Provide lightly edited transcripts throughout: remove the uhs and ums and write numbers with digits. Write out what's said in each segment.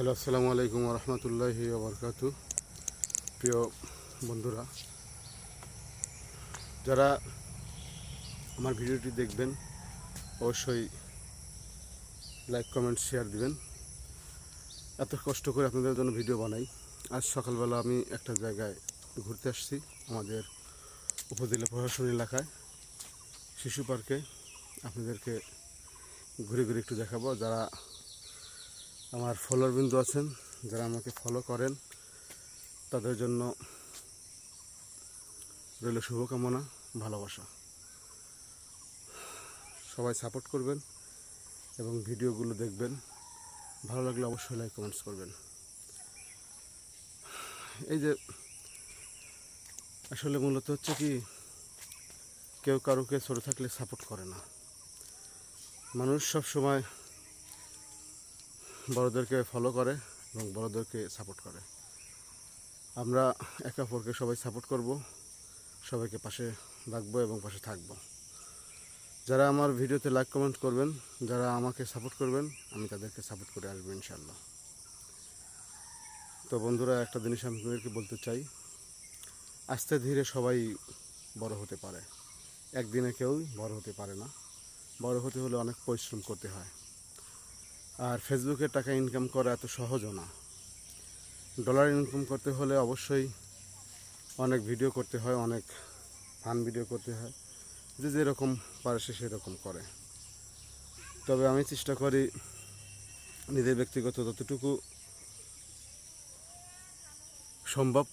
Hello, আসসালামু আলাইকুম রহমতুল্লাহি ওবরকাতু। প্রিয় বন্ধুরা, যারা আমার ভিডিওটি দেখবেন অবশ্যই লাইক, কমেন্ট, শেয়ার দিবেন। এত কষ্ট করে আপনাদের জন্য ভিডিও বানাই। আজ সকালবেলা আমি একটা জায়গায় ঘুরতে আসছি, আমাদের উপজেলা প্রশাসন এলাকায় শিশু পার্কে। আপনাদেরকে ঘুরে ঘুরে একটু দেখাবো। যারা আমার ফলোয়ার বিন্দু আছেন, যারা আমাকে ফলো করেন, তাদের জন্য রইল শুভকামনা, ভালোবাসা। সবাই সাপোর্ট করবেন এবং ভিডিওগুলো দেখবেন। ভালো লাগলে অবশ্যই লাইক, কমেন্টস করবেন। এই যে আসলে মূলত হচ্ছে কি, কেউ কারোকে ছোটো থাকলে সাপোর্ট করে না। মানুষ সব সময় বড়োদেরকে ফলো করে এবং বড়োদেরকে সাপোর্ট করে। আমরা একে অপরকে সবাই সাপোর্ট করব, সবাইকে পাশে রাখবো এবং পাশে থাকবো। যারা আমার ভিডিওতে লাইক, কমেন্ট করবেন, যারা আমাকে সাপোর্ট করবেন, আমি তাদেরকে সাপোর্ট করে আসবো ইনশাল্লাহ। তো বন্ধুরা, একটা জিনিস আমি আপনাদেরকে বলতে চাই, আস্তে ধীরে সবাই বড় হতে পারে, একদিনে কেউই বড় হতে পারে না। বড় হতে হলে অনেক পরিশ্রম করতে হয়। আর ফেসবুকে টাকা ইনকাম করা এত সহজও না। ডলার ইনকাম করতে হলে অবশ্যই অনেক ভিডিও করতে হয়, অনেক ফান ভিডিও করতে হয়। যে যেরকম পারে সে সেরকম করে। তবে আমি চেষ্টা করি নিজের ব্যক্তিগত যতটুকু সম্ভব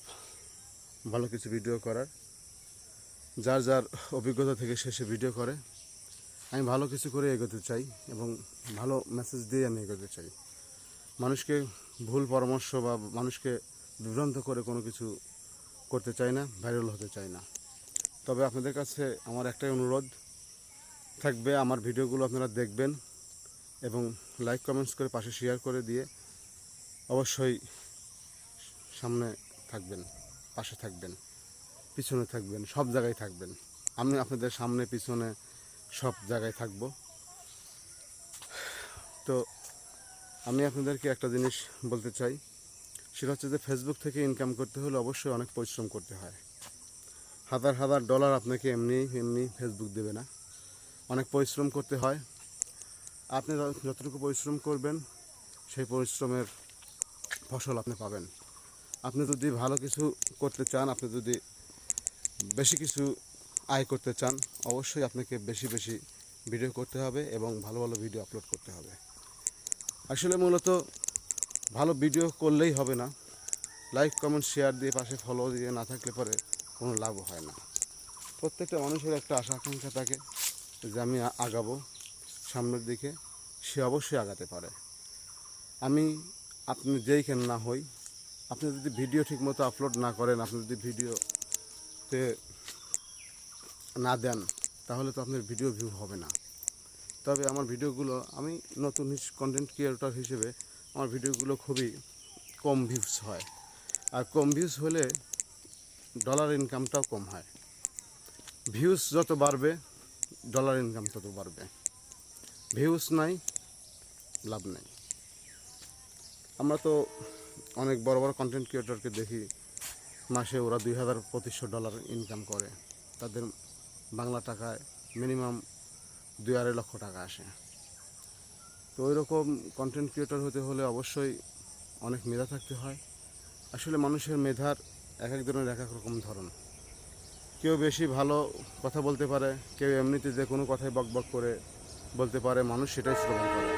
ভালো কিছু ভিডিও করার। যার যার অভিজ্ঞতা থেকে সে ভিডিও করে। আমি ভালো কিছু করে এগোতে চাই এবং ভালো মেসেজ দিয়ে আমি এগোতে চাই। মানুষকে ভুল পরামর্শ বা মানুষকে বিভ্রান্ত করে কোনো কিছু করতে চাই না, ভাইরাল হতে চাই না। তবে আপনাদের কাছে আমার একটাই অনুরোধ থাকবে, আমার ভিডিওগুলো আপনারা দেখবেন এবং লাইক, কমেন্টস করে পাশে শেয়ার করে দিয়ে অবশ্যই সামনে থাকবেন, পাশে থাকবেন, পিছনে থাকবেন, সব জায়গায় থাকবেন। আমি আপনাদের সামনে পিছনে সব জায়গায় থাকব। তো আমি আপনাদেরকে একটা জিনিস বলতে চাই, সেটা হচ্ছে যে ফেসবুক থেকে ইনকাম করতে হলে অবশ্যই অনেক পরিশ্রম করতে হয়। হাজার হাজার ডলার আপনাকে এমনি ফেসবুক দেবে না, অনেক পরিশ্রম করতে হয়। আপনি যতটুকু পরিশ্রম করবেন সেই পরিশ্রমের ফসল আপনি পাবেন। আপনি যদি ভালো কিছু করতে চান, আপনি যদি বেশি কিছু আয় করতে চান, অবশ্যই আপনাকে বেশি বেশি ভিডিও করতে হবে এবং ভালো ভালো ভিডিও আপলোড করতে হবে। আসলে মূলত ভালো ভিডিও করলেই হবে না, লাইক, কমেন্ট, শেয়ার দিয়ে পাশে ফলো দিয়ে না থাকলে পরে কোনো লাভও হয় না। প্রত্যেকটা মানুষের একটা আশা আকাঙ্ক্ষা থাকে যে আমি আগাবো সামনের দিকে, সে অবশ্যই আগাতে পারে। আপনি যেইখানে না হই, আপনি যদি ভিডিও ঠিকমতো আপলোড না করেন, আপনি যদি ভিডিওতে না দেন, তাহলে তো আপনার ভিডিও ভিউ হবে না। তবে আমার ভিডিওগুলো, আমি নতুন কন্টেন্ট ক্রিয়েটর হিসেবে আমার ভিডিওগুলো খুবই কম ভিউজ হয়। আর কম ভিউজ হলে ডলার ইনকামটাও কম হয়। ভিউজ যত বাড়বে ডলার ইনকাম তত বাড়বে। ভিউজ নাই, লাভ নাই। আমরা তো অনেক বড় বড় কন্টেন্ট ক্রিয়েটরকে দেখি, মাসে ওরা $2000-2500 ইনকাম করে। তাদের বাংলা টাকায় মিনিমাম 2-2.5 লক্ষ টাকা আসে। তো ওই রকম কন্টেন্ট ক্রিয়েটর হতে হলে অবশ্যই অনেক মেধা থাকতে হয়। আসলে মানুষের মেধার এক একজনের এক এক রকম ধরন। কেউ বেশি ভালো কথা বলতে পারে, কেউ এমনিতে যে কোনো কথাই বকবক করে বলতে পারে, মানুষ সেটাই শ্রবণ করে।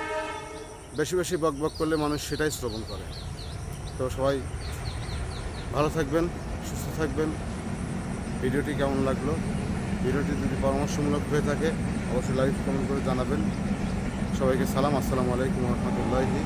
বেশি বেশি বকবক করলে মানুষ সেটাই শ্রবণ করে। তো সবাই ভালো থাকবেন, সুস্থ থাকবেন। ভিডিওটি কেমন লাগলো? ভিডিওটি যদি পরামর্শমূলক হয়ে থাকে অবশ্যই লাইক, কমেন্ট করে জানাবেন। সবাইকে সালাম, আসসালামু আলাইকুম রহমতুল্লাহি